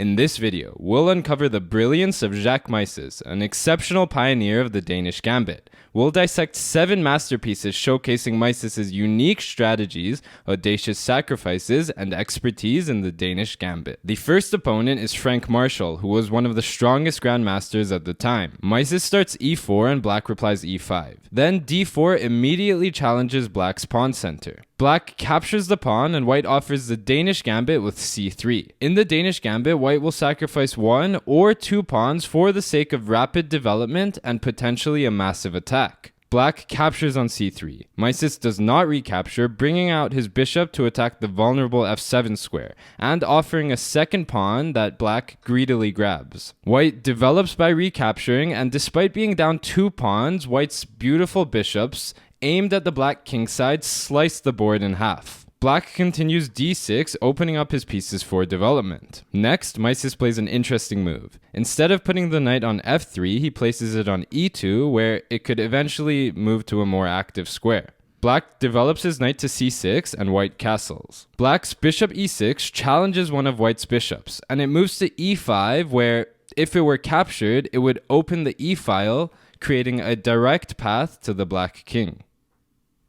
In this video, we'll uncover the brilliance of Jacques Mieses, an exceptional pioneer of the Danish Gambit. We'll dissect 7 masterpieces showcasing Mieses' unique strategies, audacious sacrifices, and expertise in the Danish Gambit. The first opponent is Frank Marshall, who was one of the strongest Grandmasters at the time. Mieses starts e4 and Black replies e5. Then d4 immediately challenges Black's pawn center. Black captures the pawn and White offers the Danish Gambit with c3. In the Danish Gambit, White will sacrifice 1 or 2 pawns for the sake of rapid development and potentially a massive attack. Black captures on c3. Mieses does not recapture, bringing out his bishop to attack the vulnerable f7 square, and offering a second pawn that Black greedily grabs. White develops by recapturing, and despite being down 2 pawns, White's beautiful bishops aimed at the Black king side slice the board in half. Black continues d6, opening up his pieces for development. Next, Mieses plays an interesting move. Instead of putting the knight on f3, he places it on e2, where it could eventually move to a more active square. Black develops his knight to c6, and White castles. Black's bishop e6 challenges one of White's bishops, and it moves to e5, where, if it were captured, it would open the e-file, creating a direct path to the Black king.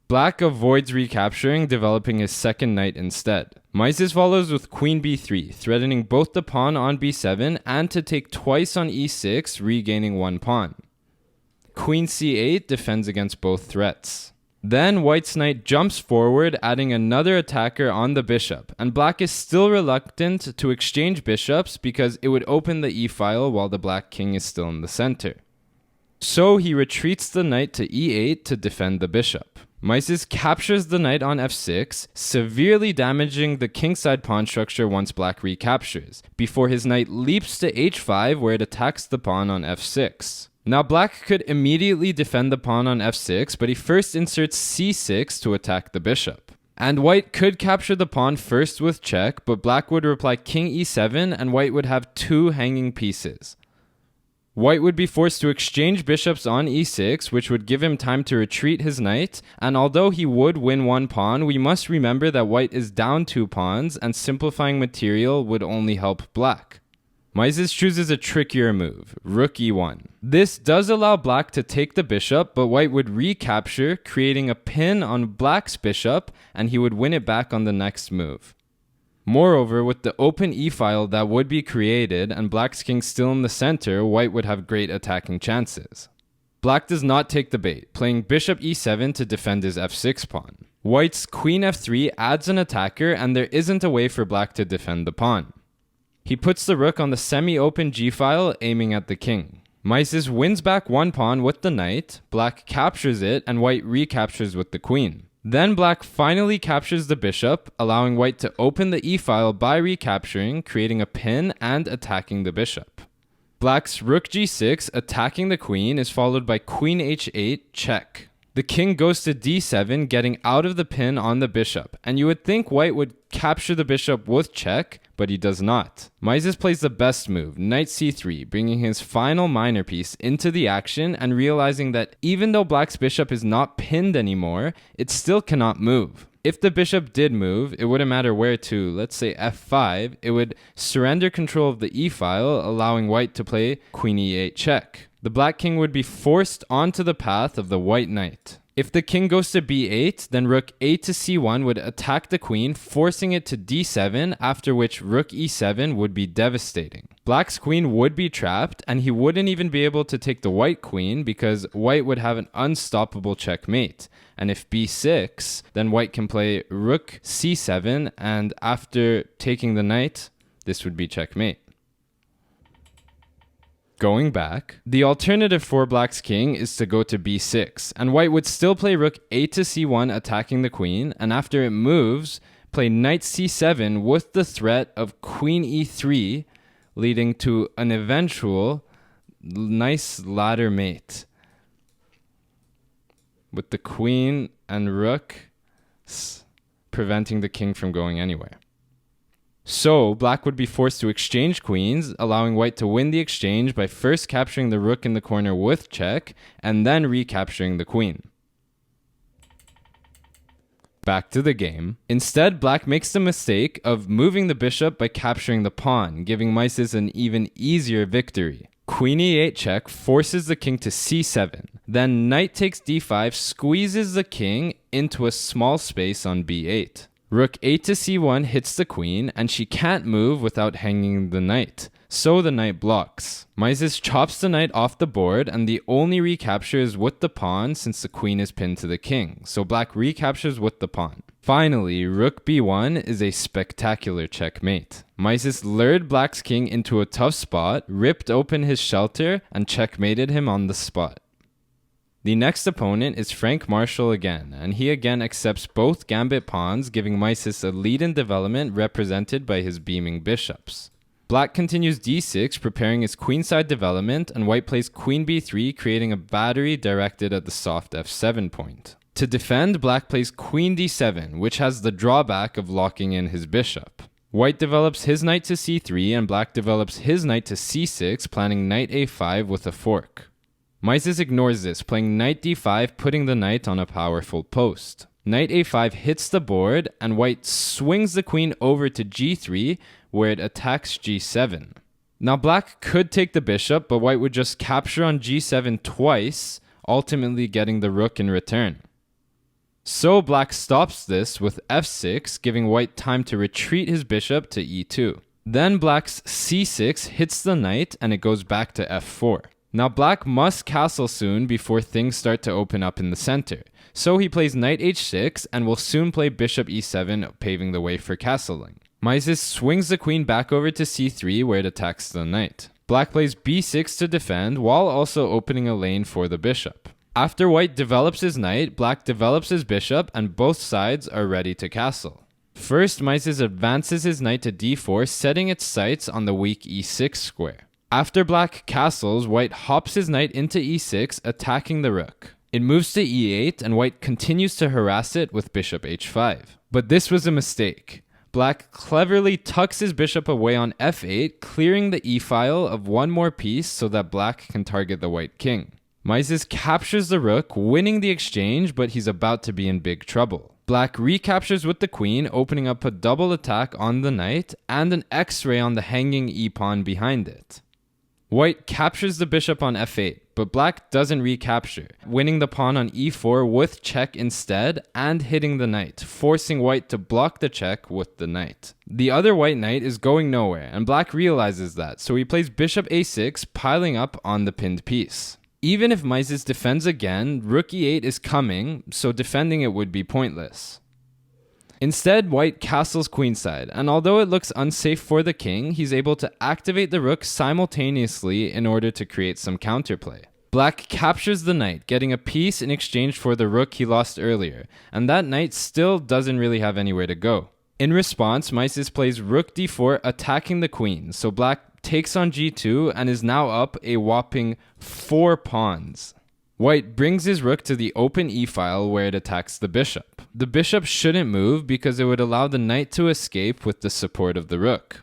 Black avoids recapturing, developing his second knight instead. Mieses follows with queen b3, threatening both the pawn on b7 and to take twice on e6, regaining 1 pawn. Queen c8 defends against both threats. Then White's knight jumps forward, adding another attacker on the bishop, and Black is still reluctant to exchange bishops because it would open the e-file while the Black king is still in the center. So he retreats the knight to e8 to defend the bishop. Mieses captures the knight on f6, severely damaging the kingside pawn structure once Black recaptures, before his knight leaps to h5 where it attacks the pawn on f6. Now Black could immediately defend the pawn on f6, but he first inserts c6 to attack the bishop. And White could capture the pawn first with check, but Black would reply king e7 and White would have 2 hanging pieces. White would be forced to exchange bishops on e6, which would give him time to retreat his knight, and although he would win 1 pawn, we must remember that White is down 2 pawns, and simplifying material would only help Black. Mieses chooses a trickier move, rook e1. This does allow Black to take the bishop, but White would recapture, creating a pin on Black's bishop, and he would win it back on the next move. Moreover, with the open e-file that would be created and Black's king still in the center, White would have great attacking chances. Black does not take the bait, playing bishop e7 to defend his f6 pawn. White's queen f3 adds an attacker, and there isn't a way for Black to defend the pawn. He puts the rook on the semi-open g-file, aiming at the king. Mieses wins back 1 pawn with the knight, Black captures it, and White recaptures with the queen. Then Black finally captures the bishop, allowing White to open the e-file by recapturing, creating a pin and attacking the bishop. Black's rook g6 attacking the queen is followed by queen h8 check. The king goes to d7, getting out of the pin on the bishop, and you would think White would capture the bishop with check, but he does not. Mieses plays the best move, knight c3, bringing his final minor piece into the action and realizing that even though Black's bishop is not pinned anymore, it still cannot move. If the bishop did move, it wouldn't matter where to, let's say f5, it would surrender control of the e-file, allowing White to play queen e8 check. The Black king would be forced onto the path of the White knight. If the king goes to b8, then rook a to c1 would attack the queen, forcing it to d7, after which rook e7 would be devastating. Black's queen would be trapped, and he wouldn't even be able to take the White queen because White would have an unstoppable checkmate. And if b6, then White can play rook c7, and after taking the knight, this would be checkmate. Going back, the alternative for Black's king is to go to b6, and White would still play rook a to c1 attacking the queen, and after it moves, play knight c7 with the threat of queen e3, leading to an eventual nice ladder mate, with the queen and rook preventing the king from going anywhere. So, Black would be forced to exchange queens, allowing White to win the exchange by first capturing the rook in the corner with check, and then recapturing the queen. Back to the game. Instead, black makes the mistake of moving the bishop by capturing the pawn, giving Mieses an even easier victory. Queen e8 check forces the king to c7. Then knight takes d5 squeezes the king into a small space on b8. Rook 8 to c1 hits the queen, and she can't move without hanging the knight, so the knight blocks. Mieses chops the knight off the board, and the only recapture is with the pawn since the queen is pinned to the king, so black recaptures with the pawn. Finally, rook b1 is a spectacular checkmate. Mieses lured black's king into a tough spot, ripped open his shelter, and checkmated him on the spot. The next opponent is Frank Marshall again, and he again accepts both gambit pawns, giving Mieses a lead in development represented by his beaming bishops. Black continues d6, preparing his queenside development, and white plays queen b3, creating a battery directed at the soft f7 point. To defend, black plays queen d7, which has the drawback of locking in his bishop. White develops his knight to c3, and black develops his knight to c6, planning knight a5 with a fork. Mieses ignores this, playing knight d5, putting the knight on a powerful post. Knight a5 hits the board, and white swings the queen over to g3, where it attacks g7. Now black could take the bishop, but white would just capture on g7 twice, ultimately getting the rook in return. So black stops this with f6, giving white time to retreat his bishop to e2. Then black's c6 hits the knight, and it goes back to f4. Now black must castle soon before things start to open up in the center, so he plays knight h6 and will soon play bishop e7, paving the way for castling. Mieses swings the queen back over to c3 where it attacks the knight. Black plays b6 to defend while also opening a lane for the bishop. After white develops his knight, black develops his bishop, and both sides are ready to castle. First, Mieses advances his knight to d4, setting its sights on the weak e6 square. After black castles, white hops his knight into e6, attacking the rook. It moves to e8, and white continues to harass it with bishop h5. But this was a mistake. Black cleverly tucks his bishop away on f8, clearing the e-file of one more piece so that black can target the white king. Mieses captures the rook, winning the exchange, but he's about to be in big trouble. Black recaptures with the queen, opening up a double attack on the knight, and an x-ray on the hanging e-pawn behind it. White captures the bishop on f8, but black doesn't recapture, winning the pawn on e4 with check instead and hitting the knight, forcing white to block the check with the knight. The other white knight is going nowhere, and black realizes that, so he plays bishop a6, piling up on the pinned piece. Even if Mieses defends again, rook e8 is coming, so defending it would be pointless. Instead, white castles queenside, and although it looks unsafe for the king, he's able to activate the rook simultaneously in order to create some counterplay. Black captures the knight, getting a piece in exchange for the rook he lost earlier, and that knight still doesn't really have anywhere to go. In response, Mieses plays rook d4, attacking the queen, so black takes on g2 and is now up a whopping 4 pawns. White brings his rook to the open e-file where it attacks the bishop. The bishop shouldn't move because it would allow the knight to escape with the support of the rook.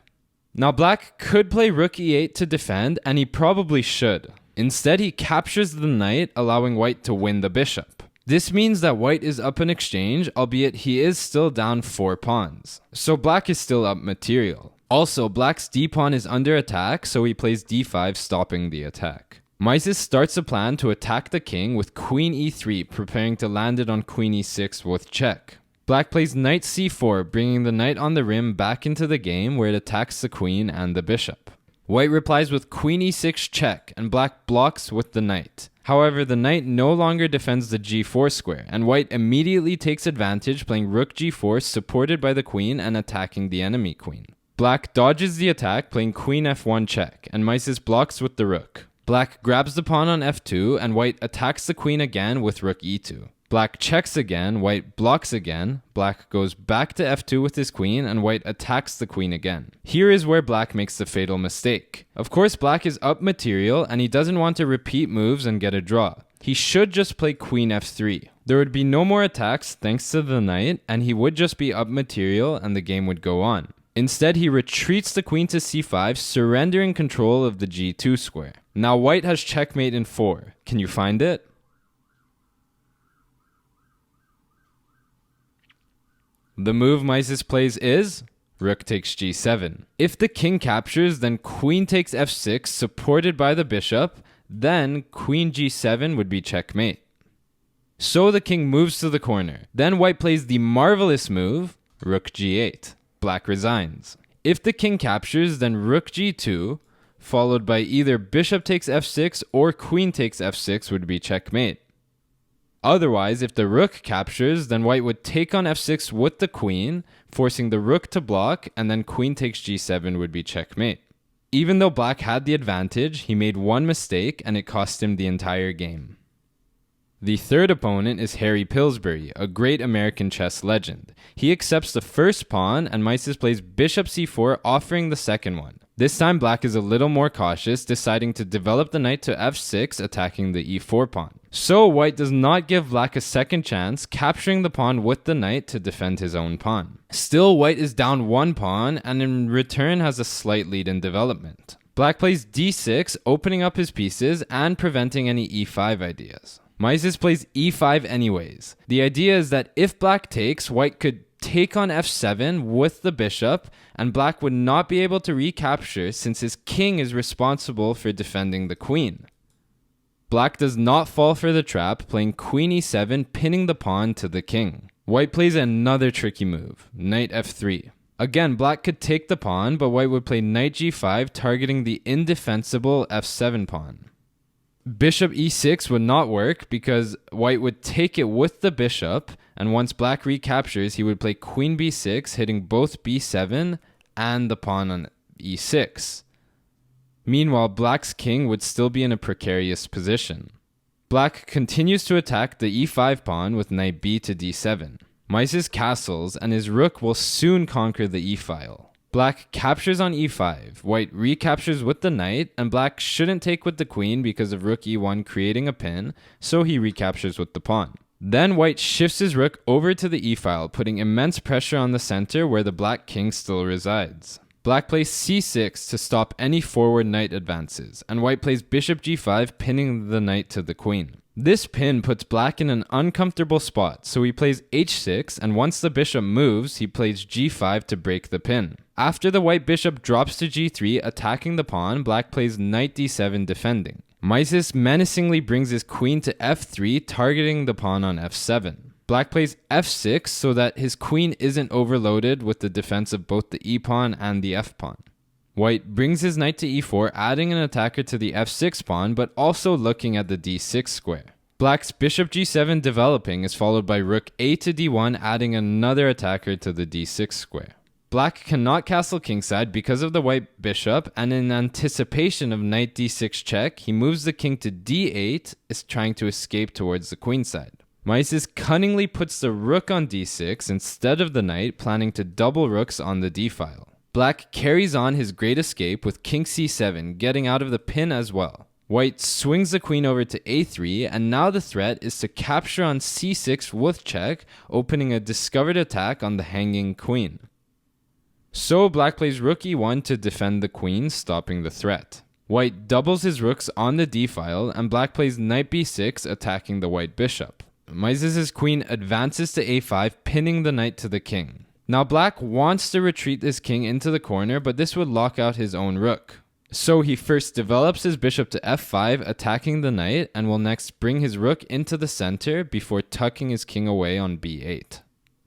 Now black could play rook e8 to defend, and he probably should. Instead, he captures the knight, allowing white to win the bishop. This means that white is up in exchange, albeit he is still down 4 pawns. So black is still up material. Also, black's d-pawn is under attack, so he plays d5, stopping the attack. Mieses starts a plan to attack the king with queen e3, preparing to land it on queen e6 with check. Black plays knight c4, bringing the knight on the rim back into the game where it attacks the queen and the bishop. White replies with queen e6 check, and black blocks with the knight. However, the knight no longer defends the g4 square, and white immediately takes advantage, playing rook g4 supported by the queen and attacking the enemy queen. Black dodges the attack, playing queen f1 check, and Mieses blocks with the rook. Black grabs the pawn on f2, and white attacks the queen again with rook e2. Black checks again, white blocks again, black goes back to f2 with his queen, and white attacks the queen again. Here is where black makes the fatal mistake. Of course, black is up material, and he doesn't want to repeat moves and get a draw. He should just play queen f3. There would be no more attacks thanks to the knight, and he would just be up material and the game would go on. Instead, he retreats the queen to c5, surrendering control of the g2 square. Now white has checkmate in 4. Can you find it? The move Mieses plays is rook takes g7. If the king captures, then queen takes f6 supported by the bishop, then queen g7 would be checkmate. So the king moves to the corner. Then white plays the marvelous move, rook g8. Black resigns. If the king captures, then rook g2, followed by either bishop takes f6 or queen takes f6 would be checkmate. Otherwise, if the rook captures, then white would take on f6 with the queen, forcing the rook to block, and then queen takes g7 would be checkmate. Even though black had the advantage, he made one mistake and it cost him the entire game. The third opponent is Harry Pillsbury, a great American chess legend. He accepts the first pawn and Mieses plays bishop c4, offering the second one. This time black is a little more cautious, deciding to develop the knight to f6, attacking the e4 pawn. So white does not give black a second chance, capturing the pawn with the knight to defend his own pawn. Still, white is down one pawn and in return has a slight lead in development. Black plays d6, opening up his pieces and preventing any e5 ideas. Mieses plays e5 anyways. The idea is that if black takes, white could take on f7 with the bishop, and black would not be able to recapture since his king is responsible for defending the queen. Black does not fall for the trap, playing queen e7, pinning the pawn to the king. White plays another tricky move, knight f3. Again, black could take the pawn, but white would play knight g5, targeting the indefensible f7 pawn. Bishop e6 would not work because white would take it with the bishop, and once black recaptures, he would play queen b6, hitting both b7 and the pawn on e6. Meanwhile, black's king would still be in a precarious position. Black continues to attack the e5 pawn with knight b to d7. Mieses castles, and his rook will soon conquer the e-file. Black captures on e5, white recaptures with the knight, and black shouldn't take with the queen because of rook e1 creating a pin, so he recaptures with the pawn. Then white shifts his rook over to the e-file, putting immense pressure on the center where the black king still resides. Black plays c6 to stop any forward knight advances, and white plays bishop g5, pinning the knight to the queen. This pin puts black in an uncomfortable spot, so he plays h6, and once the bishop moves, he plays g5 to break the pin. After the white bishop drops to g3, attacking the pawn, black plays knight d7 defending. Mieses menacingly brings his queen to f3, targeting the pawn on f7. Black plays f6 so that his queen isn't overloaded with the defense of both the e-pawn and the f-pawn. White brings his knight to e4, adding an attacker to the f6 pawn, but also looking at the d6 square. Black's bishop g7 developing is followed by rook a to d1, adding another attacker to the d6 square. Black cannot castle kingside because of the white bishop, and in anticipation of knight d6 check, he moves the king to d8, is trying to escape towards the queenside. Mieses cunningly puts the rook on d6 instead of the knight, planning to double rooks on the d-file. Black carries on his great escape with king c7, getting out of the pin as well. White swings the queen over to a3, and now the threat is to capture on c6 with check, opening a discovered attack on the hanging queen. So black plays rook e1 to defend the queen, stopping the threat. White doubles his rooks on the d-file, and black plays knight b6, attacking the white bishop. Mieses' queen advances to a5, pinning the knight to the king. Now black wants to retreat his king into the corner, but this would lock out his own rook. So he first develops his bishop to f5, attacking the knight, and will next bring his rook into the center before tucking his king away on b8.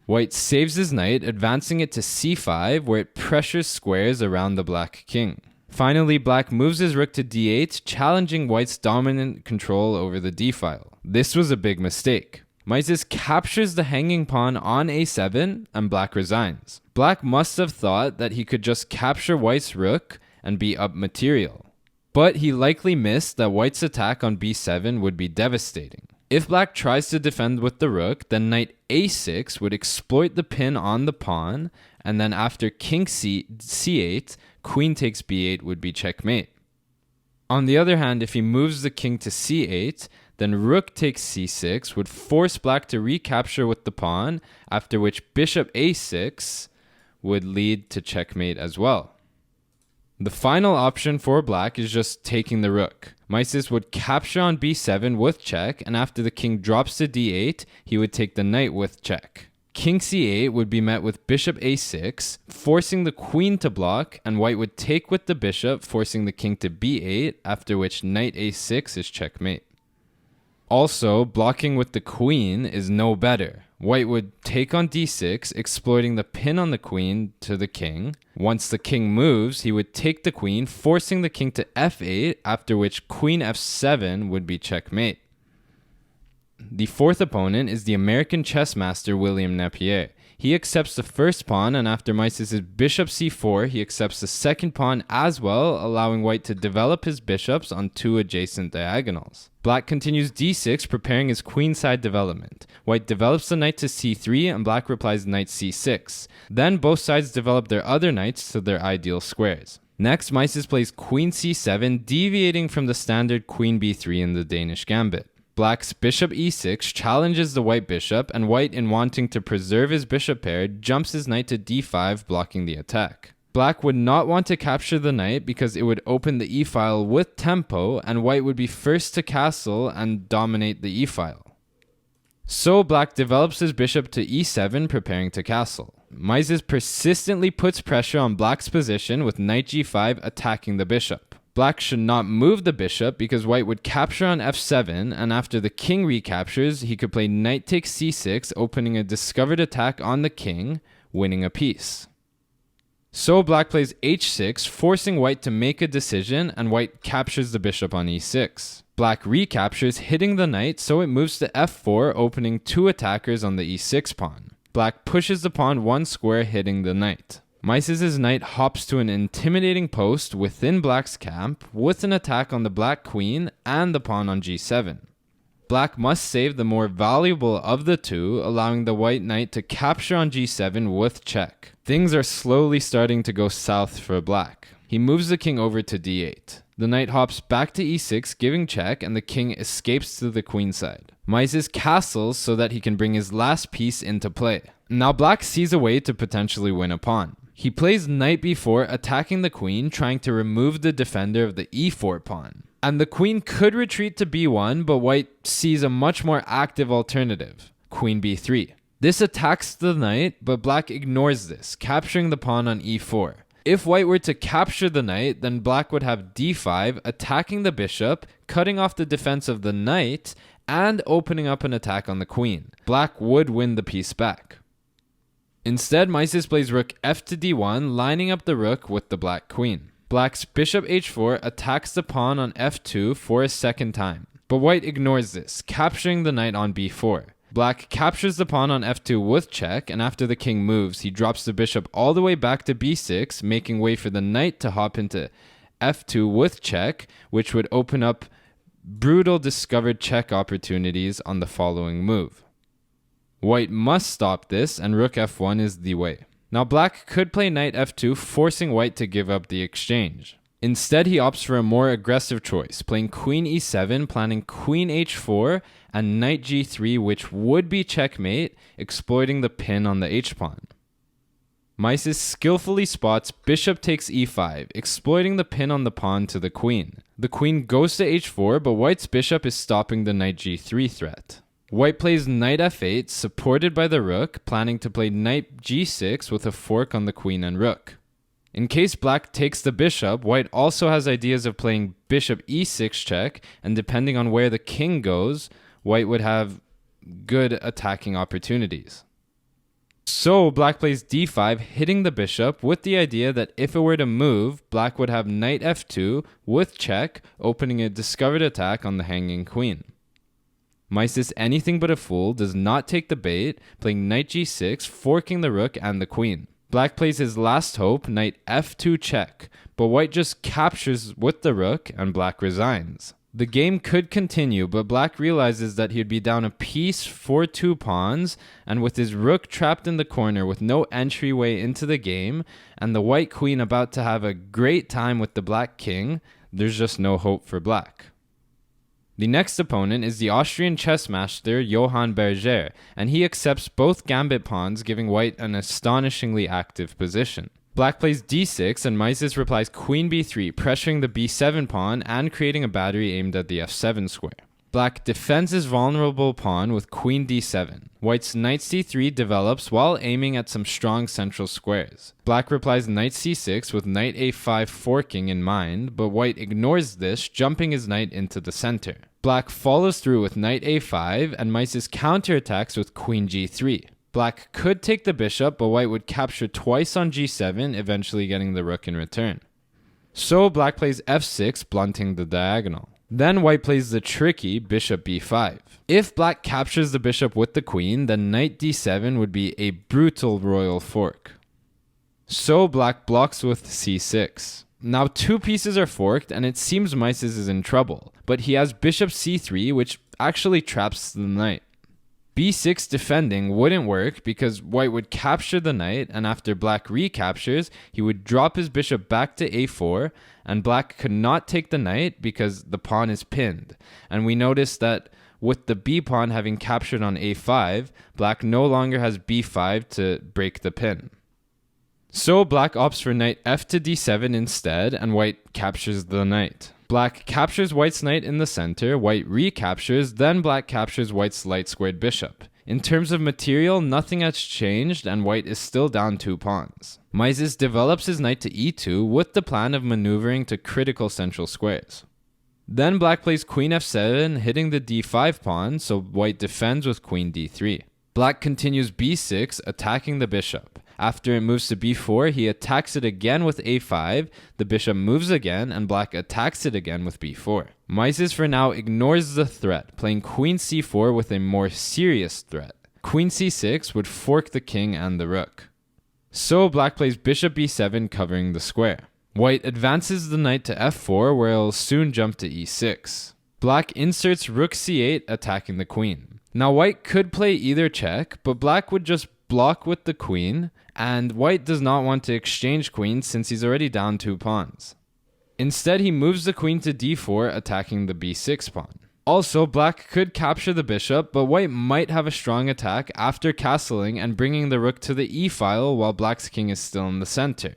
White saves his knight, advancing it to c5, where it pressures squares around the black king. Finally, black moves his rook to d8, challenging white's dominant control over the d-file. This was a big mistake. Mieses captures the hanging pawn on a7, and black resigns. Black must have thought that he could just capture white's rook and be up material. But he likely missed that white's attack on b7 would be devastating. If black tries to defend with the rook, then knight a6 would exploit the pin on the pawn, and then after king c8, queen takes b8 would be checkmate. On the other hand, if he moves the king to c8, then rook takes c6 would force black to recapture with the pawn, after which bishop a6 would lead to checkmate as well. The final option for black is just taking the rook. Mieses would capture on b7 with check, and after the king drops to d8, he would take the knight with check. King c8 would be met with bishop a6, forcing the queen to block, and white would take with the bishop, forcing the king to b8, after which knight a6 is checkmate. Also, blocking with the queen is no better. White would take on d6, exploiting the pin on the queen to the king. Once the king moves, he would take the queen, forcing the king to f8, after which queen f7 would be checkmate. The fourth opponent is the American chess master William Napier. He accepts the first pawn, and after Mieses' bishop c4, he accepts the second pawn as well, allowing white to develop his bishops on two adjacent diagonals. Black continues d6, preparing his queenside development. White develops the knight to c3, and black replies knight c6. Then both sides develop their other knights to their ideal squares. Next, Mieses plays queen c7, deviating from the standard queen b3 in the Danish Gambit. Black's bishop e6 challenges the white bishop, and white, in wanting to preserve his bishop pair, jumps his knight to d5, blocking the attack. Black would not want to capture the knight because it would open the e-file with tempo, and white would be first to castle and dominate the e-file. So black develops his bishop to e7, preparing to castle. Mieses persistently puts pressure on black's position with knight g5 attacking the bishop. Black should not move the bishop because white would capture on f7, and after the king recaptures, he could play knight takes c6, opening a discovered attack on the king, winning a piece. So black plays h6, forcing white to make a decision, and white captures the bishop on e6. Black recaptures, hitting the knight, so it moves to f4, opening two attackers on the e6 pawn. Black pushes the pawn one square, hitting the knight. Mieses' knight hops to an intimidating post within black's camp with an attack on the black queen and the pawn on g7. Black must save the more valuable of the two, allowing the white knight to capture on g7 with check. Things are slowly starting to go south for black. He moves the king over to d8. The knight hops back to e6, giving check, and the king escapes to the queen side. Mieses castles so that he can bring his last piece into play. Now black sees a way to potentially win a pawn. He plays knight b4, attacking the queen, trying to remove the defender of the e4 pawn. And the queen could retreat to b1, but white sees a much more active alternative, queen b3. This attacks the knight, but black ignores this, capturing the pawn on e4. If white were to capture the knight, then black would have d5, attacking the bishop, cutting off the defense of the knight, and opening up an attack on the queen. Black would win the piece back. Instead, Mieses plays rook f to d1, lining up the rook with the black queen. Black's bishop h4 attacks the pawn on f2 for a second time, but white ignores this, capturing the knight on b4. Black captures the pawn on f2 with check, and after the king moves, he drops the bishop all the way back to b6, making way for the knight to hop into f2 with check, which would open up brutal discovered check opportunities on the following move. White must stop this, and rook f1 is the way. Now black could play knight f2, forcing white to give up the exchange. Instead, he opts for a more aggressive choice, playing queen e7, planning queen h4, and knight g3, which would be checkmate, exploiting the pin on the h-pawn. Mieses skillfully spots bishop takes e5, exploiting the pin on the pawn to the queen. The queen goes to h4, but white's bishop is stopping the knight g3 threat. White plays knight f8, supported by the rook, planning to play knight g6 with a fork on the queen and rook. In case black takes the bishop, white also has ideas of playing bishop e6 check, and depending on where the king goes, white would have good attacking opportunities. So black plays d5, hitting the bishop with the idea that if it were to move, black would have knight f2 with check, opening a discovered attack on the hanging queen. Mieses, anything but a fool, does not take the bait, playing knight g6, forking the rook and the queen. Black plays his last hope, knight f2 check, but white just captures with the rook and black resigns. The game could continue, but black realizes that he'd be down a piece for two pawns, and with his rook trapped in the corner with no entryway into the game, and the white queen about to have a great time with the black king, there's just no hope for black. The next opponent is the Austrian chess master Johann Berger, and he accepts both gambit pawns, giving white an astonishingly active position. Black plays d6, and Mieses replies queen b3, pressuring the b7 pawn and creating a battery aimed at the f7 square. Black defends his vulnerable pawn with queen d7. White's knight c3 develops while aiming at some strong central squares. Black replies knight c6 with knight a5 forking in mind, but white ignores this, jumping his knight into the center. Black follows through with knight a5, and Mieses counterattacks with queen g3. Black could take the bishop, but white would capture twice on g7, eventually getting the rook in return. So black plays f6, blunting the diagonal. Then white plays the tricky bishop b5. If black captures the bishop with the queen, then knight d7 would be a brutal royal fork. So black blocks with c6. Now 2 pieces are forked, and it seems Mieses is in trouble, but he has bishop c3, which actually traps the knight. b6 defending wouldn't work because white would capture the knight, and after black recaptures, he would drop his bishop back to a4, and black could not take the knight because the pawn is pinned. And we notice that with the b pawn having captured on a5, black no longer has b5 to break the pin. So black opts for knight f to d7 instead, and white captures the knight. Black captures white's knight in the center, white recaptures, then black captures white's light-squared bishop. In terms of material, nothing has changed, and white is still down 2 pawns. Mieses develops his knight to e2 with the plan of maneuvering to critical central squares. Then black plays queen f7, hitting the d5 pawn, so white defends with queen d3. Black continues b6, attacking the bishop. After it moves to b4, he attacks it again with a5, the bishop moves again, and black attacks it again with b4. Mieses for now ignores the threat, playing queen c4 with a more serious threat. Queen c6 would fork the king and the rook. So black plays bishop b7, covering the square. White advances the knight to f4, where he'll soon jump to e6. Black inserts rook c8, attacking the queen. Now white could play either check, but black would just block with the queen, and white does not want to exchange queens since he's already down 2 pawns. Instead, he moves the queen to d4, attacking the b6 pawn. Also, black could capture the bishop, but white might have a strong attack after castling and bringing the rook to the e-file while black's king is still in the center.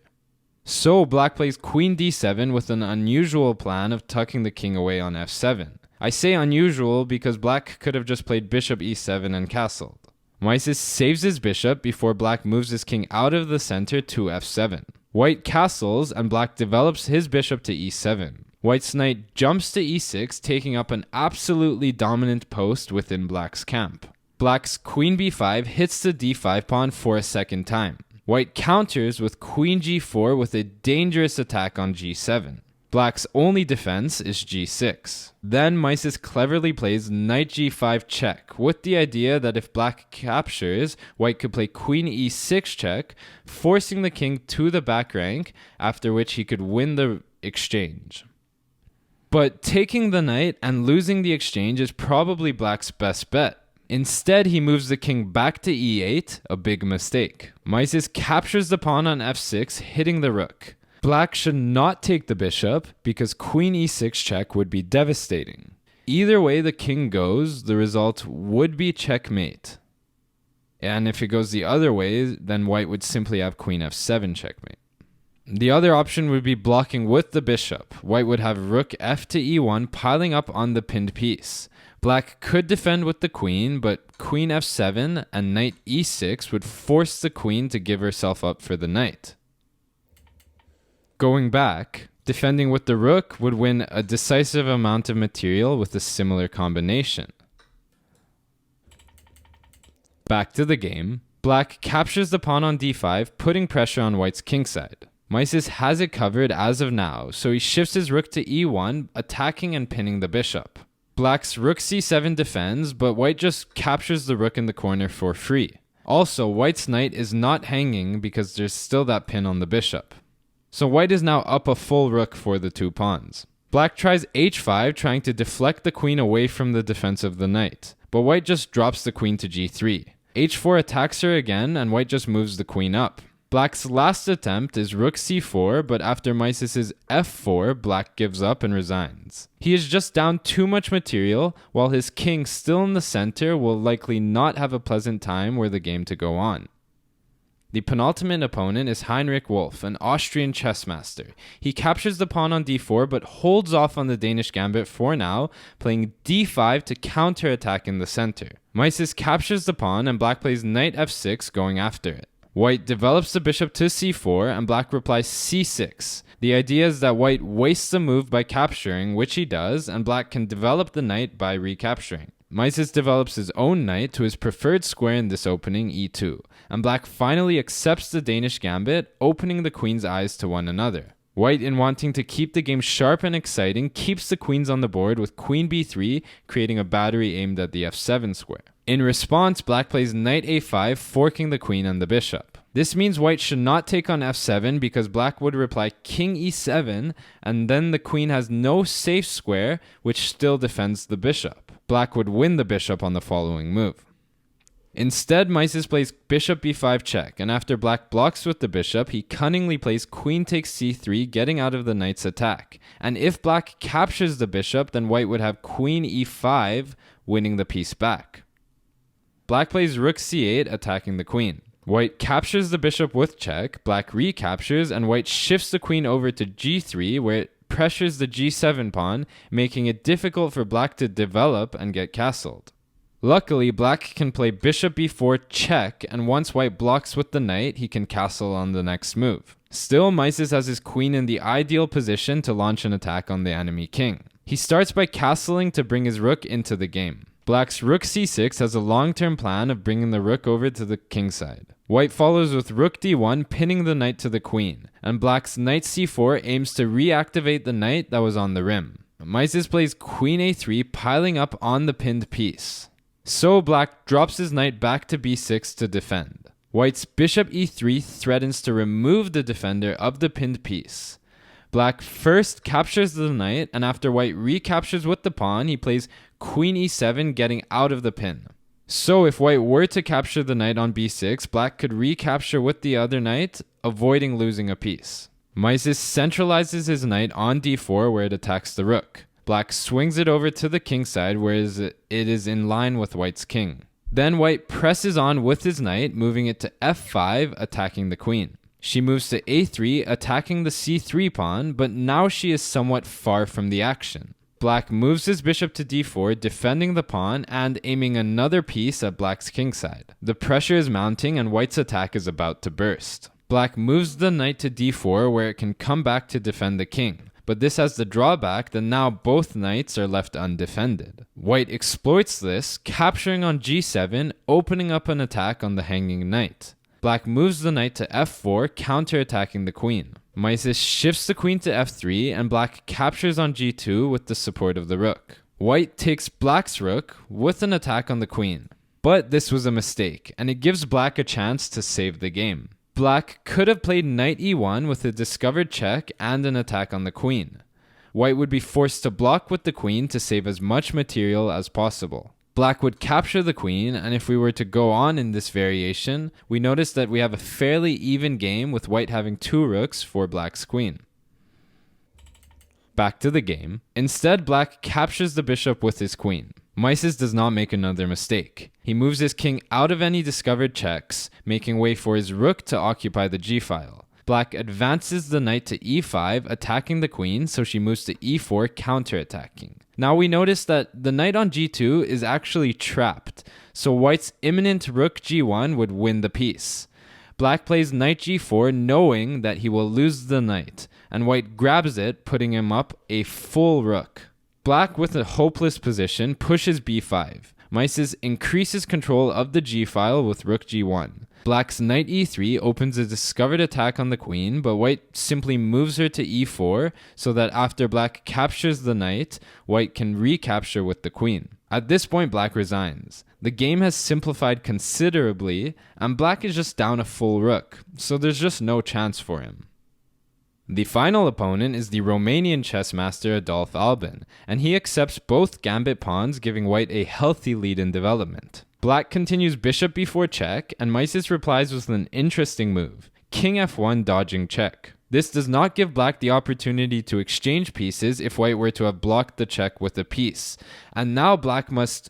So black plays queen d7 with an unusual plan of tucking the king away on f7. I say unusual because black could have just played bishop e7 and castled. Mieses saves his bishop before black moves his king out of the center to f7. White castles, and black develops his bishop to e7. White's knight jumps to e6, taking up an absolutely dominant post within black's camp. Black's queen b5 hits the d5 pawn for a second time. White counters with queen g4 with a dangerous attack on g7. Black's only defense is g6. Then Mieses cleverly plays knight g5 check, with the idea that if black captures, white could play queen e6 check, forcing the king to the back rank, after which he could win the exchange. But taking the knight and losing the exchange is probably black's best bet. Instead, he moves the king back to e8, a big mistake. Mieses captures the pawn on f6, hitting the rook. Black should not take the bishop because queen e6 check would be devastating. Either way the king goes, the result would be checkmate. And if it goes the other way, then white would simply have queen f7 checkmate. The other option would be blocking with the bishop. White would have rook f to e1 piling up on the pinned piece. Black could defend with the queen, but queen f7 and knight e6 would force the queen to give herself up for the knight. Going back, defending with the rook would win a decisive amount of material with a similar combination. Back to the game, black captures the pawn on d5, putting pressure on white's kingside. Mieses has it covered as of now, so he shifts his rook to e1, attacking and pinning the bishop. Black's rook c7 defends, but white just captures the rook in the corner for free. Also, white's knight is not hanging because there's still that pin on the bishop. So white is now up a full rook for the 2 pawns. Black tries h5, trying to deflect the queen away from the defense of the knight, but white just drops the queen to g3. h4 attacks her again, and white just moves the queen up. Black's last attempt is rook c4, but after Mieses' f4, black gives up and resigns. He is just down too much material, while his king still in the center will likely not have a pleasant time were the game to go on. The penultimate opponent is Heinrich Wolf, an Austrian chess master. He captures the pawn on d4 but holds off on the Danish Gambit for now, playing d5 to counterattack in the center. Mieses captures the pawn and black plays knight f6 going after it. White develops the bishop to c4 and black replies c6. The idea is that white wastes a move by capturing, which he does, and black can develop the knight by recapturing. Mieses develops his own knight to his preferred square in this opening, e2, and black finally accepts the Danish Gambit, opening the queen's eyes to one another. White, in wanting to keep the game sharp and exciting, keeps the queens on the board with queen b3, creating a battery aimed at the f7 square. In response, black plays knight a5, forking the queen and the bishop. This means white should not take on f7 because black would reply king e7, and then the queen has no safe square, which still defends the bishop. Black would win the bishop on the following move. Instead, Mieses plays bishop b5 check, and after black blocks with the bishop, he cunningly plays queen takes c3, getting out of the knight's attack. And if black captures the bishop, then white would have queen e5, winning the piece back. Black plays rook c8, attacking the queen. White captures the bishop with check, black recaptures, and white shifts the queen over to g3, where it pressures the g7 pawn, making it difficult for black to develop and get castled. Luckily, black can play bishop b4 check, and once white blocks with the knight, he can castle on the next move. Still, Mieses has his queen in the ideal position to launch an attack on the enemy king. He starts by castling to bring his rook into the game. Black's rook c6 has a long-term plan of bringing the rook over to the king side. White follows with rook d1, pinning the knight to the queen, and black's knight c4 aims to reactivate the knight that was on the rim. Mieses plays queen a3, piling up on the pinned piece. So black drops his knight back to b6 to defend. White's bishop e3 threatens to remove the defender of the pinned piece. Black first captures the knight, and after white recaptures with the pawn, he plays queen e7, getting out of the pin. So if white were to capture the knight on b6, black could recapture with the other knight, avoiding losing a piece. Mieses centralizes his knight on d4, where it attacks the rook. Black swings it over to the king side, where it is in line with white's king. Then white presses on with his knight, moving it to f5, attacking the queen. She moves to a3, attacking the c3 pawn, but now she is somewhat far from the action. Black moves his bishop to d4, defending the pawn and aiming another piece at black's king side. The pressure is mounting and white's attack is about to burst. Black moves the knight to d4, where it can come back to defend the king. But this has the drawback that now both knights are left undefended. White exploits this, capturing on g7, opening up an attack on the hanging knight. Black moves the knight to f4, counterattacking the queen. Mieses shifts the queen to f3, and black captures on g2 with the support of the rook. White takes black's rook with an attack on the queen. But this was a mistake, and it gives black a chance to save the game. Black could have played knight e1 with a discovered check and an attack on the queen. White would be forced to block with the queen to save as much material as possible. Black would capture the queen, and if we were to go on in this variation, we notice that we have a fairly even game with white having 2 rooks for black's queen. Back to the game. Instead, black captures the bishop with his queen. Mieses does not make another mistake. He moves his king out of any discovered checks, making way for his rook to occupy the g-file. Black advances the knight to e5, attacking the queen, so she moves to e4, counterattacking. Now we notice that the knight on g2 is actually trapped, so white's imminent rook g1 would win the piece. Black plays knight g4, knowing that he will lose the knight, and white grabs it, putting him up a full rook. Black, with a hopeless position, pushes b5. Mieses increases control of the g-file with rook g1. Black's knight e3 opens a discovered attack on the queen, but white simply moves her to e4 so that after black captures the knight, white can recapture with the queen. At this point, black resigns. The game has simplified considerably, and black is just down a full rook, so there's just no chance for him. The final opponent is the Romanian chess master Adolf Albin, and he accepts both gambit pawns, giving white a healthy lead in development. Black continues bishop b4 check, and Mieses replies with an interesting move, king f1 dodging check. This does not give black the opportunity to exchange pieces if white were to have blocked the check with a piece, and now black must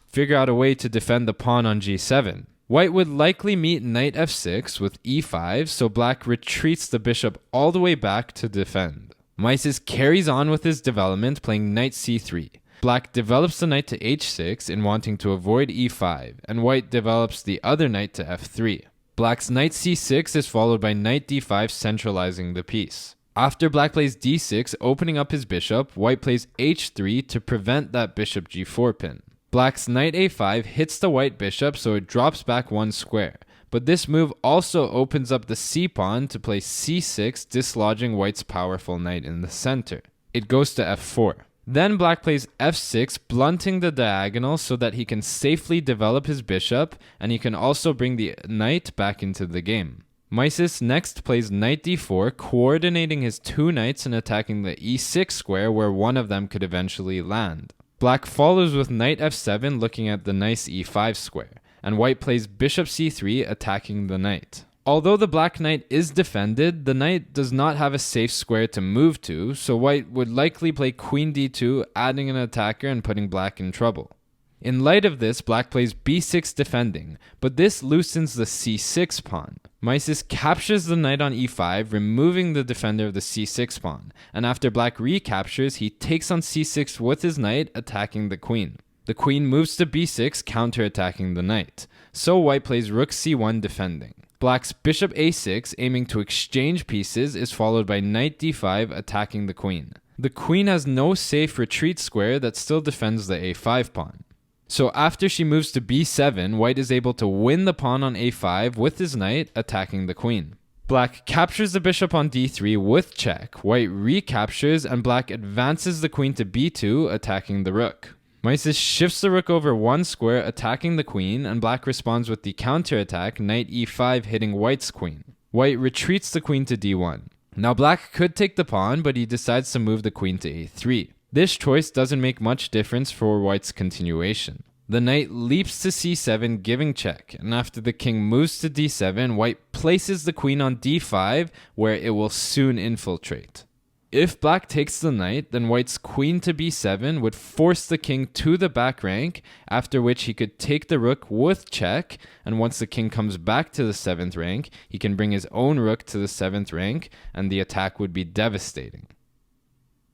figure out a way to defend the pawn on g7. White would likely meet knight f6 with e5, so black retreats the bishop all the way back to defend. Mieses carries on with his development, playing knight c3. Black develops the knight to h6 in wanting to avoid e5, and white develops the other knight to f3. Black's knight c6 is followed by knight d5, centralizing the piece. After black plays d6, opening up his bishop, white plays h3 to prevent that bishop g4 pin. Black's knight a5 hits the white bishop, so it drops back one square. But this move also opens up the c-pawn to play c6, dislodging white's powerful knight in the center. It goes to f4. Then black plays f6, blunting the diagonal so that he can safely develop his bishop, and he can also bring the knight back into the game. Mieses next plays knight d4, coordinating his two knights and attacking the e6 square where one of them could eventually land. Black follows with knight f7, looking at the nice e5 square, and white plays bishop c3, attacking the knight. Although the black knight is defended, the knight does not have a safe square to move to, so white would likely play queen d2, adding an attacker and putting black in trouble. In light of this, black plays b6 defending, but this loosens the c6 pawn. Mieses captures the knight on e5, removing the defender of the c6 pawn, and after black recaptures, he takes on c6 with his knight, attacking the queen. The queen moves to b6, counterattacking the knight, so white plays rook c1 defending. Black's bishop a6, aiming to exchange pieces, is followed by knight d5, attacking the queen. The queen has no safe retreat square that still defends the a5 pawn. So after she moves to b7, white is able to win the pawn on a5 with his knight, attacking the queen. Black captures the bishop on d3 with check, white recaptures, and black advances the queen to b2, attacking the rook. Mieses shifts the rook over one square, attacking the queen, and black responds with the counterattack, knight e5, hitting white's queen. White retreats the queen to d1. Now black could take the pawn, but he decides to move the queen to a3. This choice doesn't make much difference for white's continuation. The knight leaps to c7, giving check, and after the king moves to d7, white places the queen on d5, where it will soon infiltrate. If black takes the knight, then white's queen to b7 would force the king to the back rank, after which he could take the rook with check, and once the king comes back to the 7th rank, he can bring his own rook to the 7th rank, and the attack would be devastating.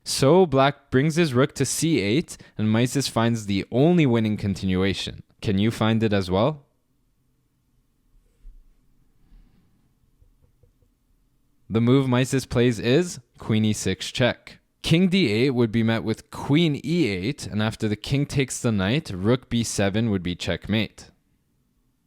So black brings his rook to c8, and Mieses finds the only winning continuation. Can you find it as well? The move Mieses plays is queen e6 check. King d8 would be met with queen e8, and after the king takes the knight, rook b7 would be checkmate.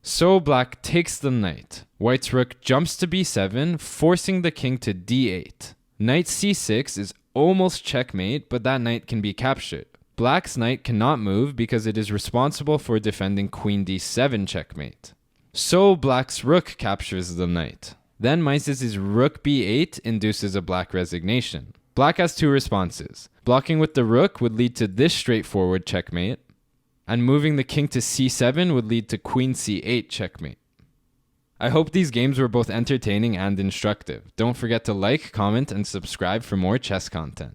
So black takes the knight. White's rook jumps to b7, forcing the king to d8. Knight c6 is almost checkmate, but that knight can be captured. Black's knight cannot move because it is responsible for defending queen d7 checkmate. So black's rook captures the knight. Then Mieses' rook b8 induces a black resignation. Black has two responses. Blocking with the rook would lead to this straightforward checkmate, and moving the king to c7 would lead to queen c8 checkmate. I hope these games were both entertaining and instructive. Don't forget to like, comment, and subscribe for more chess content.